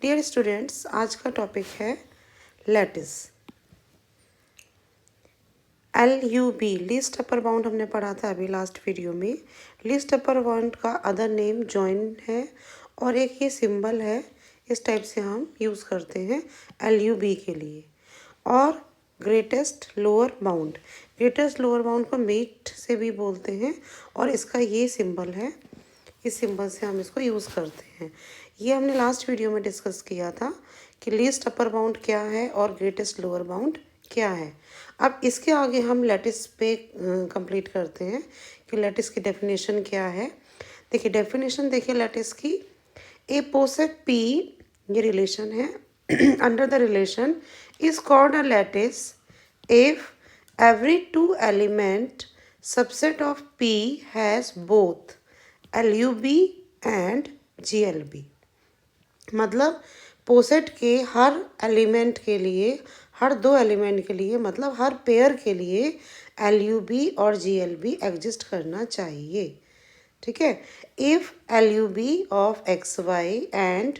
Dear students, आज का topic है lattice. LUB least upper bound हमने पढ़ा था अभी लास्ट वीडियो में। लीस्ट अपर बाउंड का अदर नेम जॉइन है और एक ये सिंबल है, इस टाइप से हम यूज़ करते हैं LUB के लिए। और greatest lower bound, greatest lower bound को मेट से भी बोलते हैं और इसका ये सिंबल है, इस सिंबल से हम इसको यूज़ करते हैं। ये हमने लास्ट वीडियो में डिस्कस किया था कि लीस्ट अपर बाउंड क्या है और ग्रेटेस्ट लोअर बाउंड क्या है। अब इसके आगे हम लैटिस पे कंप्लीट करते हैं कि लैटिस की डेफिनेशन क्या है। देखिए डेफिनेशन देखिए लैटिस की, ए पोसेट पी, ये रिलेशन है, under the relation is called a lattice if every two element subset of P has both LUB and GLB। मतलब पोसेट के हर एलिमेंट के लिए, हर दो एलिमेंट के लिए, मतलब हर पेयर के लिए LUB और GLB एग्जिस्ट करना चाहिए। ठीक है। If LUB of XY and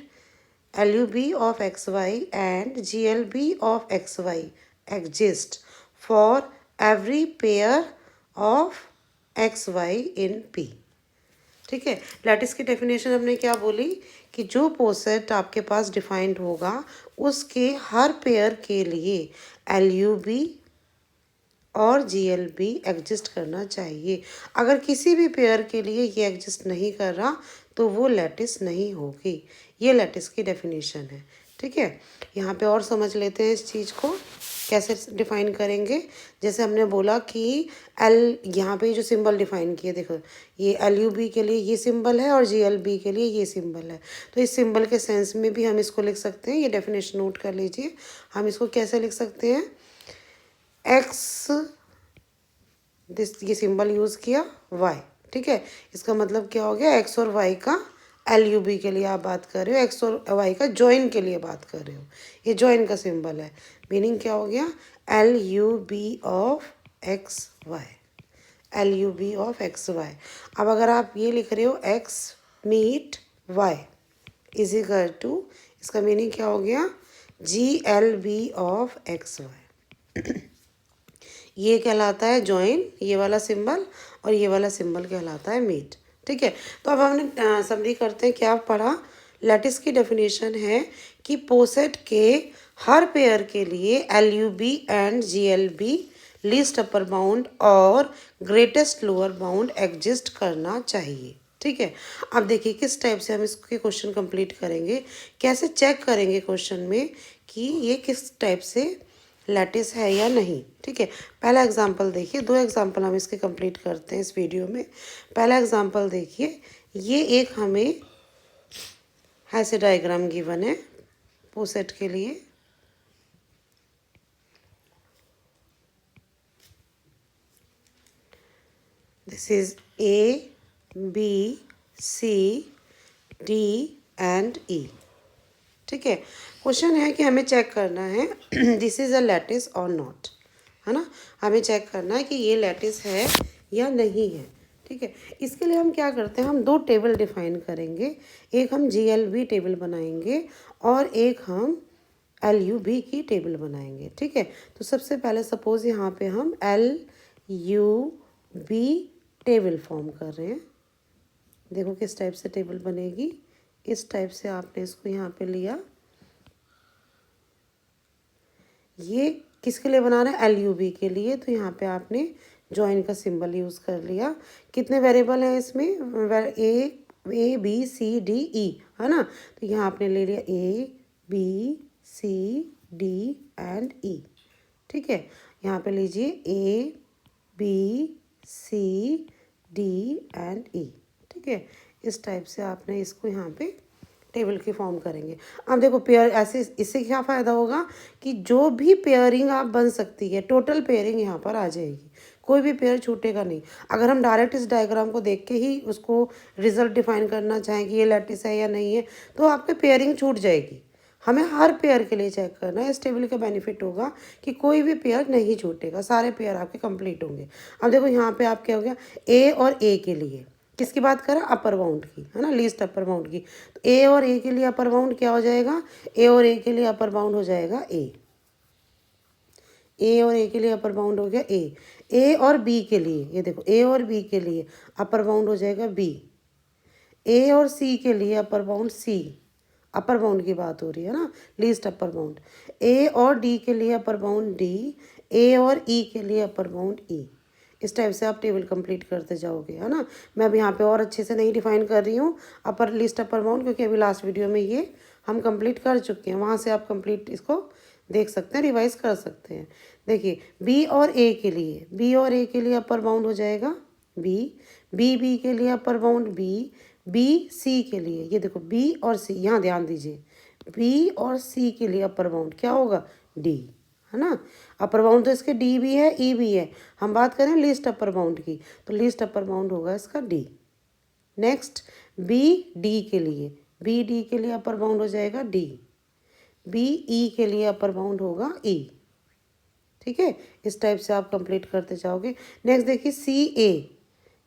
LUB of XY and GLB of XY exist for every pair of XY in P। ठीक है। लैटिस की डेफिनेशन हमने क्या बोली कि जो पोसेट आपके पास डिफाइंड होगा उसके हर पेयर के लिए LUB और GLB एग्जिस्ट करना चाहिए। अगर किसी भी पेयर के लिए ये एग्जिस्ट नहीं कर रहा तो वो लैटिस नहीं होगी। ये लैटिस की डेफिनेशन है। ठीक है। यहाँ पे और समझ लेते हैं इस चीज़ को कैसे डिफाइन करेंगे। जैसे हमने बोला कि यहाँ पे जो सिंबल डिफाइन किए, देखो ये LUB के लिए ये सिंबल है और GLB के लिए ये सिंबल है। तो इस सिंबल के सेंस में भी हम इसको लिख सकते हैं। ये डेफिनेशन नोट कर लीजिए। हम इसको कैसे लिख सकते हैं, एक्स, ये सिंबल यूज़ किया, वाई। ठीक है। इसका मतलब क्या हो गया, एक्स और वाई का LUB के लिए आप बात कर रहे हो, एक्स और वाई का जॉइन के लिए बात कर रहे हो। ये जॉइन का सिंबल है। मीनिंग क्या हो गया, LUB of XY, LUB of XY। अब अगर आप ये लिख रहे हो X meet Y is equal to, इसका मीनिंग क्या हो गया, GLB ऑफ XY। ये कहलाता है जॉइन, ये वाला सिंबल, और ये वाला सिंबल कहलाता है मीट। ठीक है। तो अब हमने समरी करते हैं क्या पढ़ा। लैटिस की डेफिनेशन है कि पोसेट के हर पेयर के लिए LUB and GLB least upper bound और ग्रेटेस्ट लोअर बाउंड एग्जिस्ट करना चाहिए। ठीक है। अब देखिए किस टाइप से हम इसके क्वेश्चन कंप्लीट करेंगे, कैसे चेक करेंगे क्वेश्चन में कि ये किस टाइप से लैटिस है या नहीं। ठीक है। पहला एग्जांपल देखिए, दो एग्जांपल हम इसके कंप्लीट करते हैं इस वीडियो में। पहला एग्जांपल देखिए, ये एक हमें ऐसे डायग्राम गिवन है पोसेट के लिए। This is A, B, C, D and E। ठीक है। क्वेश्चन है कि हमें चेक करना है दिस इज़ अ लैटिस और नॉट, है ना। हमें चेक करना है कि ये लैटिस है या नहीं है। ठीक है। इसके लिए हम क्या करते हैं, हम दो टेबल डिफाइन करेंगे। एक हम GLB टेबल बनाएंगे और एक हम LUB की टेबल बनाएंगे। ठीक है। तो सबसे पहले सपोज यहाँ पे हम LUB टेबल फॉर्म कर रहे हैं। देखो किस टाइप से टेबल बनेगी, इस टाइप से आपने इसको यहाँ पे लिया। ये किसके लिए बना रहे हैं, LUB के लिए। तो यहाँ पे आपने जॉइन का सिंबल यूज़ कर लिया। कितने वेरिएबल हैं इसमें, A B C D E, है ना। तो यहाँ आपने ले लिया A B C D and E। ठीक है। यहाँ पे लीजिए A B C D and E। ठीक है। इस टाइप से आपने इसको यहाँ पे टेबल की फॉर्म करेंगे। अब देखो पेयर ऐसे, इससे क्या फ़ायदा होगा कि जो भी पेयरिंग आप बन सकती है, टोटल पेयरिंग यहाँ पर आ जाएगी, कोई भी पेयर छूटेगा नहीं। अगर हम डायरेक्ट इस डायग्राम को देख के ही उसको रिजल्ट डिफाइन करना चाहें कि ये लैटिस है या नहीं है, तो आपकी पेयरिंग छूट जाएगी। हमें हर पेयर के लिए चेक करना है। इस टेबल का बेनिफिट होगा कि कोई भी पेयर नहीं छूटेगा, सारे पेयर आपके कंप्लीट होंगे। अब देखो यहाँ पे आप क्या हो गया, A और A के लिए किसकी बात कर रहा है? अपर बाउंड की, है ना, लीस्ट अपर बाउंड की। तो ए और ए के लिए अपर बाउंड क्या हो जाएगा? ए और ए के लिए अपर बाउंड हो जाएगा ए। ए और ए के लिए अपर बाउंड हो गया ए। ए और बी के लिए, ये देखो, ए और बी के लिए अपर बाउंड हो जाएगा बी। ए और सी के लिए अपर बाउंड सी। अपर बाउंड की बात हो रही है ना, लीस्ट अपर बाउंड। ए और डी के लिए अपर बाउंड डी। ए और ई के लिए अपर बाउंड ई। इस टाइप से आप टेबल कंप्लीट करते जाओगे, है ना। मैं अब यहाँ पे और अच्छे से नहीं डिफाइन कर रही हूँ अपर लिस्ट अपर बाउंड, क्योंकि अभी लास्ट वीडियो में ये हम कंप्लीट कर चुके हैं। वहाँ से आप कंप्लीट इसको देख सकते हैं, रिवाइज कर सकते हैं। देखिए, बी और ए के लिए, बी और ए के लिए अपर बाउंड हो जाएगा बी। बी के लिए upper bound B. B C के लिए, ये देखो, बी और सी, यहाँ ध्यान दीजिए, बी और सी के लिए अपर बाउंड क्या होगा? डी, है ना। अपर बाउंड तो इसके डी भी है, ई भी है। हम बात करें लिस्ट अपर बाउंड की, तो लिस्ट अपर बाउंड होगा इसका डी। नेक्स्ट, बी डी के लिए, बी डी के लिए अपर बाउंड हो जाएगा डी। बी ई के लिए अपर बाउंड होगा ई। ठीक है, इस टाइप से आप कंप्लीट करते जाओगे। नेक्स्ट देखिए, सी ए,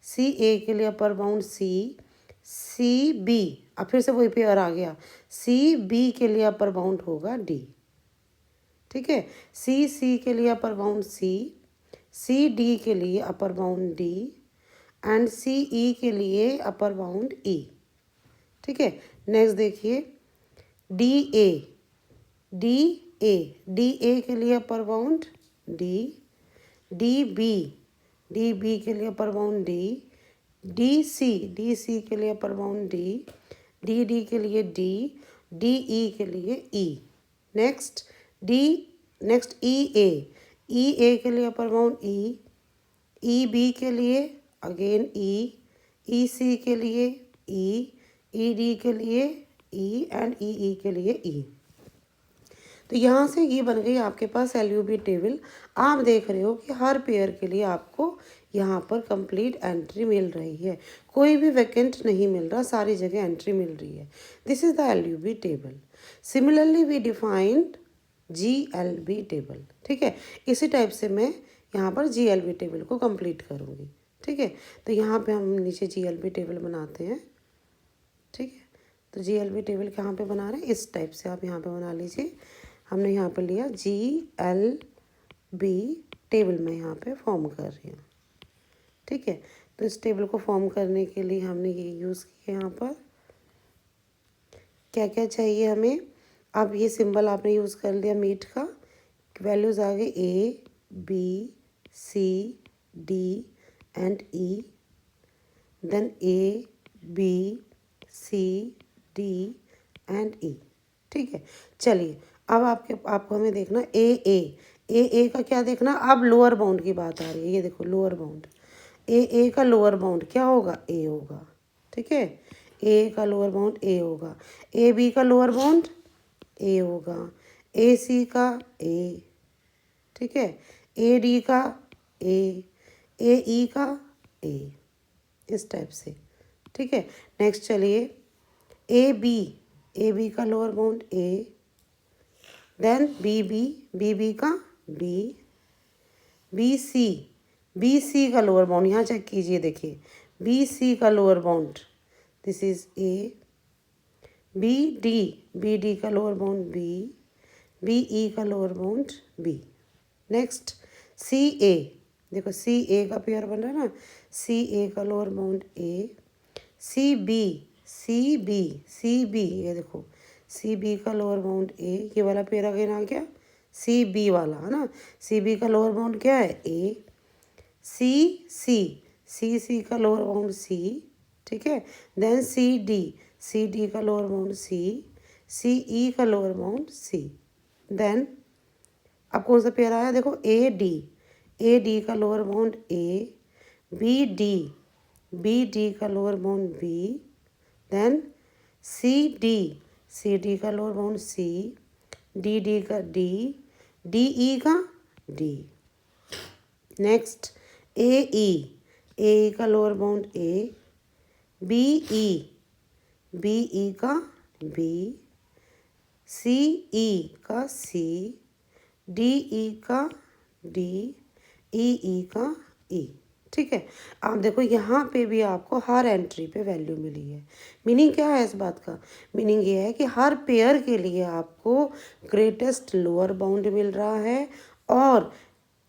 सी ए के लिए अपर बाउंड सी। सी बी, अब फिर से वही पेयर आ गया, सी बी के लिए अपर बाउंड होगा डी। ठीक है, सी सी के लिए अपर बाउंड सी। सी डी के लिए upper bound D. And C E के लिए अपर बाउंड ई। ठीक है, नेक्स्ट देखिए, D A, D A, D A के लिए upper bound D. D B, D B के लिए upper bound D. D C के लिए अपर बाउंड डी। डी के लिए डी। डी ई के लिए ई। नेक्स्ट, डी, नेक्स्ट ई ए के लिए अपर बाउंड ई। ई बी के लिए अगेन ई सी के लिए ई डी के लिए ई एंड ई के लिए ई। तो यहाँ से ये बन गई आपके पास एलयूबी टेबल। आप देख रहे हो कि हर पेयर के लिए आपको यहाँ पर कंप्लीट एंट्री मिल रही है, कोई भी वैकेंट नहीं मिल रहा, सारी जगह एंट्री मिल रही है। This is the LUB table. Similarly we defined GLB table. ठीक है, इसी टाइप से मैं यहाँ पर GLB टेबल को कंप्लीट करूँगी। ठीक है, तो यहाँ पे हम नीचे GLB टेबल बनाते हैं। ठीक है, तो GLB टेबल कहाँ पे बना रहे हैं? इस टाइप से आप यहाँ पे बना लीजिए। हमने यहाँ पर लिया GLB टेबल, मैं यहाँ पे फॉर्म कर रही हूँ। ठीक है, तो इस टेबल को फॉर्म करने के लिए हमने ये यूज़ किया। यहाँ पर क्या क्या चाहिए हमें? अब ये सिंबल आपने यूज़ कर लिया मीट का, वैल्यूज़ आ गई A B C D and E, then A B C D and E। ठीक है, चलिए अब आपको हमें देखना ए का क्या देखना? अब लोअर बाउंड की बात आ रही है। ये देखो, लोअर बाउंड, ए का लोअर बाउंड क्या होगा? ए होगा। ठीक है, ए का लोअर बाउंड ए होगा। ए बी का लोअर बाउंड ए होगा। ए सी का ए। ठीक है, ए डी का ए ई का ए, इस टाइप से। ठीक है, नेक्स्ट चलिए, ए बी का लोअर बाउंड ए। देन बी बी का बी सी का लोअर बाउंड, यहाँ चेक कीजिए, देखिए, बी सी का lower bound, this is A. B D का लोअर बाउंड बी ई का lower bound B. Next, C A, देखो सी ए का पेयर बन रहा है ना, सी ए का लोअर बाउंड ए। सी बी, ये देखो, सी बी का लोअर बाउंड ए, ये वाला पेयर अगेन आ गया, सी बी वाला, है ना। सी बी का लोअर बाउंड क्या है? ए। सी का लोअर बाउंड सी। ठीक है, देन सी डी का लोअर बाउंड सी ई का लोअर बाउंड सी। देन अब कौन सा पेयर आया? देखो, ए डी का lower bound A. B D का lower bound B. Then C D का लोअर बाउंड सी। डी का डी ई का डी। नेक्स्ट, ए ई का lower bound A. B E का बी। सी ई का सी। डी ई का D. E का ई। ठीक है। आप देखो यहाँ पे भी आपको हर एंट्री पे वैल्यू मिली है। मीनिंग क्या है इस बात का? मीनिंग ये है कि हर पेयर के लिए आपको ग्रेटेस्ट लोअर बाउंड मिल रहा है और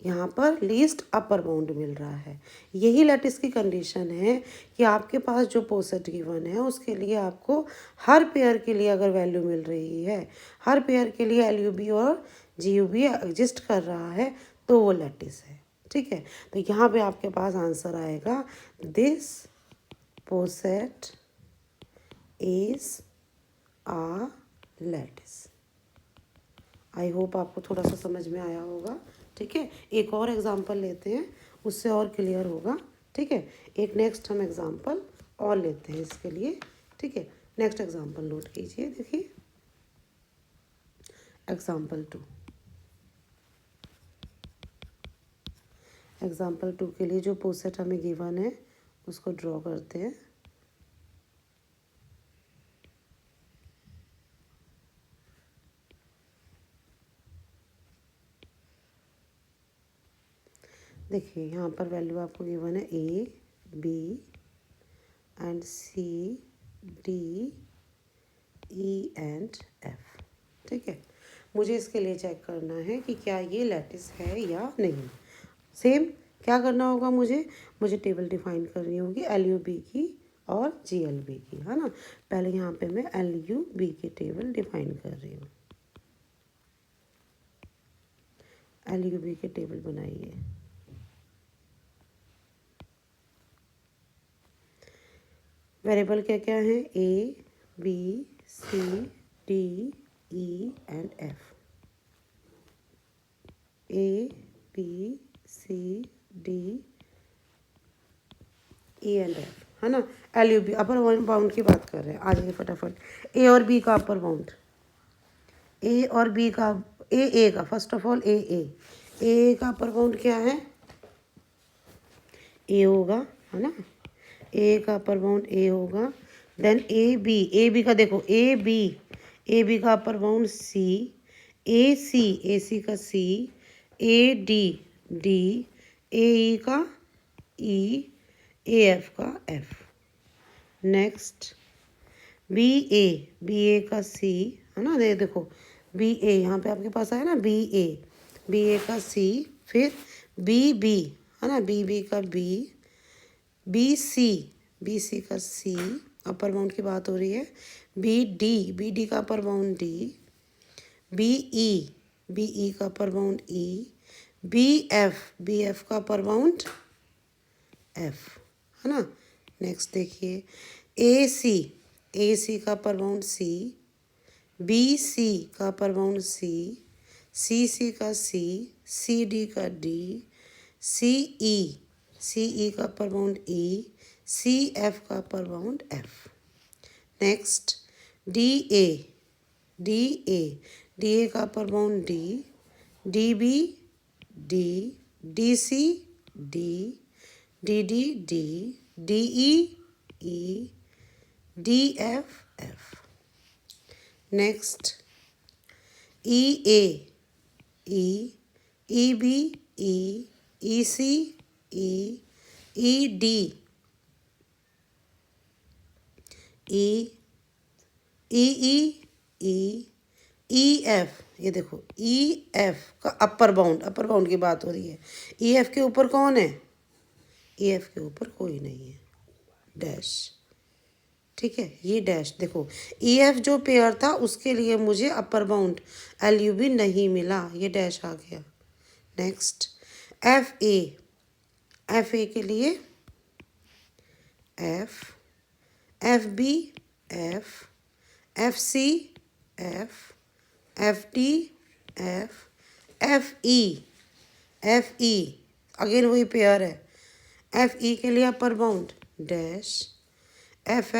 यहाँ पर लीस्ट अपर बाउंड मिल रहा है। यही लैटिस की कंडीशन है कि आपके पास जो पोसेट गिवन है उसके लिए आपको हर पेयर के लिए अगर वैल्यू मिल रही है, हर पेयर के लिए LUB और GUB एग्जिस्ट कर रहा है, तो वो लैटिस है। ठीक है, तो यहाँ पे आपके पास आंसर आएगा this poset is a lattice. I hope आपको थोड़ा सा समझ में आया होगा। ठीक है, एक और एग्जांपल लेते हैं, उससे और क्लियर होगा। ठीक है, एक नेक्स्ट हम एग्जांपल और लेते हैं इसके लिए। ठीक है, नेक्स्ट एग्जांपल नोट कीजिए। देखिए एग्जांपल 2। एग्जांपल 2 के लिए जो पोसेट हमें गिवन है उसको ड्रॉ करते हैं। देखिए यहाँ पर वैल्यू आपको गिवन है A, B and C, D, E and F। ठीक है, मुझे इसके लिए चेक करना है कि क्या ये लैटिस है या नहीं। सेम क्या करना होगा मुझे टेबल डिफाइन करनी होगी LUB की और GLB की, है ना। पहले यहाँ पे मैं LUB की टेबल डिफाइन कर रही हूँ। LUB की टेबल बनाइए। वेरिएबल क्या क्या है? A, B, C, D, E and F। A, B, C, D, E and F, है ना। LUB अपर बाउंड की बात कर रहे हैं। आ जाइए फटाफट। A और B का अपर बाउंड, A और B का A का फर्स्ट ऑफ ऑल A का अपर बाउंड क्या है? A होगा, है ना। A का अपर बाउंड A होगा। देन A B का देखो A B का upper bound C, A C का C, A D A E का E, A F का F। नेक्स्ट B A का C, है ना। देखो B A यहाँ पे आपके पास आया ना, B A का C, फिर B है ना, B का B C का C, अपर बाउंड की बात हो रही है। B D का upper bound D, B E का upper bound E, B F का अपर बाउंड F, है ना। नेक्स्ट देखिए A C का upper bound C, B C का अपर बाउंड C का C D का D, C E का upper bound E, C F का upper bound F। Next D A का upper bound D, DB D C D, D E D F। Next E B E C E D E F। ये देखो EF का upper bound की बात हो रही है। EF के ऊपर कौन है? EF के ऊपर कोई नहीं है, डैश। ठीक है, ये डैश देखो EF जो पेयर था उसके लिए मुझे अपर बाउंड LUB नहीं मिला, ये डैश आ गया। नेक्स्ट FA के लिए FB FC FD FE again वही पेयर है। FE के लिए अपर बाउंड डैश F।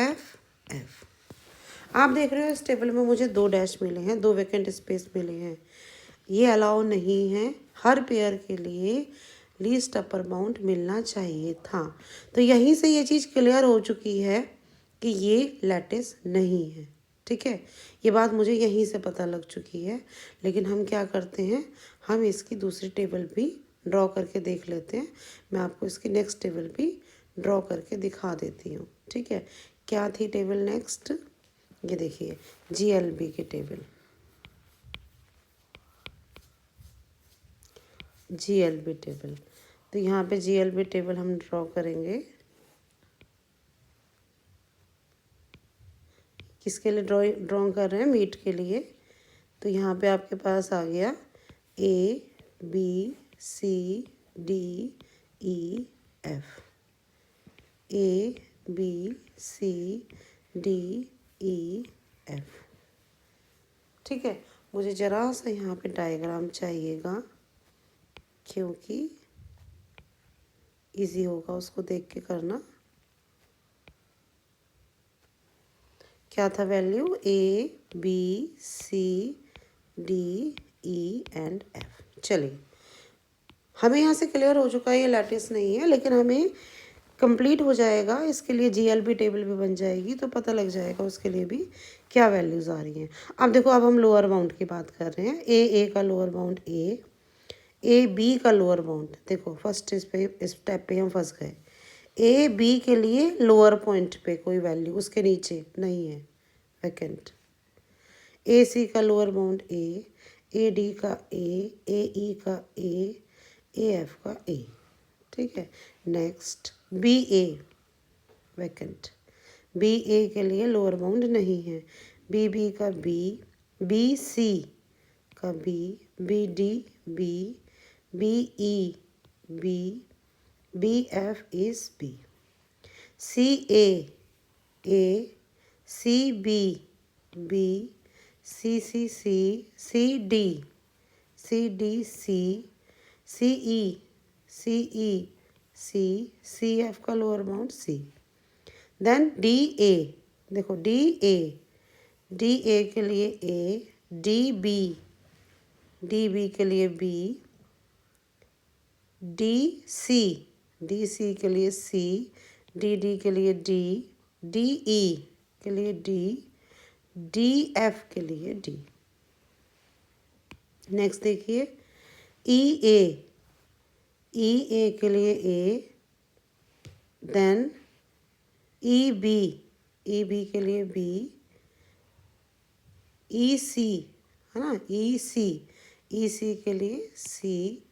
आप देख रहे हो इस टेबल में मुझे 2 डैश मिले हैं, 2 वैकेंट स्पेस मिले हैं। ये अलाउ नहीं है, हर पेयर के लिए लीस्ट अपर बाउंड मिलना चाहिए था। तो यहीं से ये चीज़ क्लियर हो चुकी है कि ये लैटिस नहीं है। ठीक है, ये बात मुझे यहीं से पता लग चुकी है। लेकिन हम क्या करते हैं, हम इसकी दूसरी टेबल भी ड्रॉ करके देख लेते हैं। मैं आपको इसकी नेक्स्ट टेबल भी ड्रॉ करके दिखा देती हूँ। ठीक है, क्या थी टेबल नेक्स्ट, ये देखिए GLB की टेबल, GLB टेबल। तो यहाँ पे GLB टेबल हम ड्रॉ करेंगे। किसके लिए ड्रॉ कर रहे हैं, मीट के लिए। तो यहाँ पे आपके पास आ गया ABCDEF, ABCDEF। ठीक है, मुझे ज़रा सा यहाँ पे डायग्राम चाहिएगा, क्योंकि इजी होगा उसको देख के करना। क्या था वैल्यू, ABCDEF। चलिए, हमें यहाँ से क्लियर हो चुका है ये लैटिस नहीं है, लेकिन हमें कंप्लीट हो जाएगा, इसके लिए GLB टेबल भी बन जाएगी, तो पता लग जाएगा उसके लिए भी क्या वैल्यूज़ आ रही हैं। अब देखो, अब हम लोअर बाउंड की बात कर रहे हैं। A का लोअर बाउंड AB का लोअर बाउंड, देखो फर्स्ट इस स्टेप पे हम फंस गए। AB के लिए लोअर पॉइंट पे कोई वैल्यू उसके नीचे नहीं है, वैकेंट। AC का लोअर बाउंड A, AD का A, AE का A, AF का A। ठीक है, नेक्स्ट BA वैकेंट। BA के लिए लोअर बाउंड नहीं है। BB का B, BC का B, BD B, BE B, BF is B। CA A, CB B, CCC CD, CD C, CE CE C, CF का lower bound C। Then DA, देखो DA के लिए A, DB के लिए B, DC के लिए C, DD के लिए D, DE के लिए D, DF के लिए D। नेक्स्ट देखिए EA के लिए A, देन EB के लिए B, EC है ना, EC के लिए C,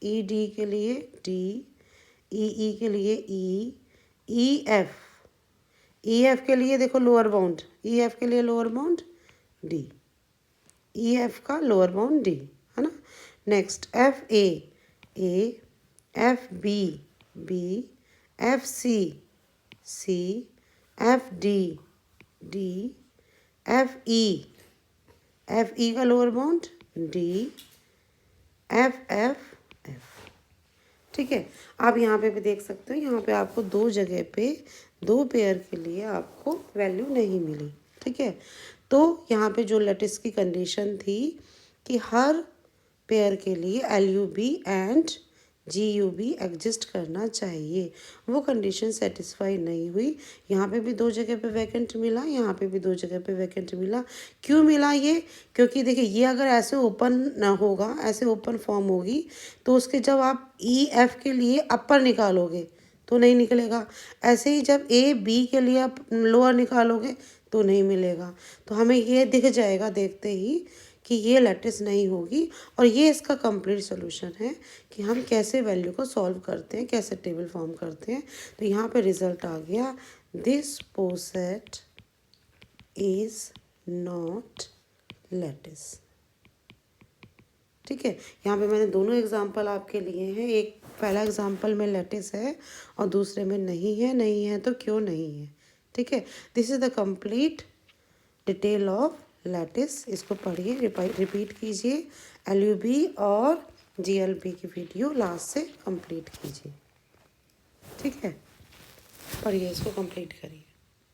ED के लिए D, EE के लिए E, EF के लिए देखो लोअर बाउंड, EF के लिए लोअर बाउंड D, EF का लोअर बाउंड D है ना। Next FA A, FB B, FC C, FD D, FE का lower bound D, FF F। ठीक है, आप यहाँ पे भी देख सकते हो, यहाँ पे आपको दो जगह पे दो पेयर के लिए आपको वैल्यू नहीं मिली। ठीक है, तो यहाँ पे जो लैटिस की कंडीशन थी कि हर पेयर के लिए LUB एंड GUB एग्जिस्ट करना चाहिए, वो कंडीशन सेटिस्फाई नहीं हुई। यहाँ पे भी दो जगह पे वैकेंट मिला, यहाँ पे भी दो जगह पे वैकेंट मिला। क्यों मिला ये, क्योंकि देखिए ये अगर ऐसे ओपन ना होगा, ऐसे ओपन फॉर्म होगी, तो उसके जब आप EF के लिए अपर निकालोगे तो नहीं निकलेगा। ऐसे ही जब AB के लिए आप लोअर निकालोगे तो नहीं मिलेगा। तो हमें ये दिख जाएगा देखते ही कि ये लैटिस नहीं होगी। और ये इसका कंप्लीट सोल्यूशन है कि हम कैसे वैल्यू को सॉल्व करते हैं, कैसे टेबल फॉर्म करते हैं। तो यहाँ पे रिजल्ट आ गया, this poset is not lattice. ठीक है, यहाँ पे मैंने दोनों एग्जाम्पल आपके लिए हैं। एक पहला एग्जाम्पल में लैटिस है और दूसरे में नहीं है तो क्यों नहीं है। ठीक है, this is the complete detail of lattice. इसको पढ़िए, रिपीट कीजिए, LUB और GLB की वीडियो लास्ट से कंप्लीट कीजिए। ठीक है, पढ़िए, इसको कंप्लीट करिए।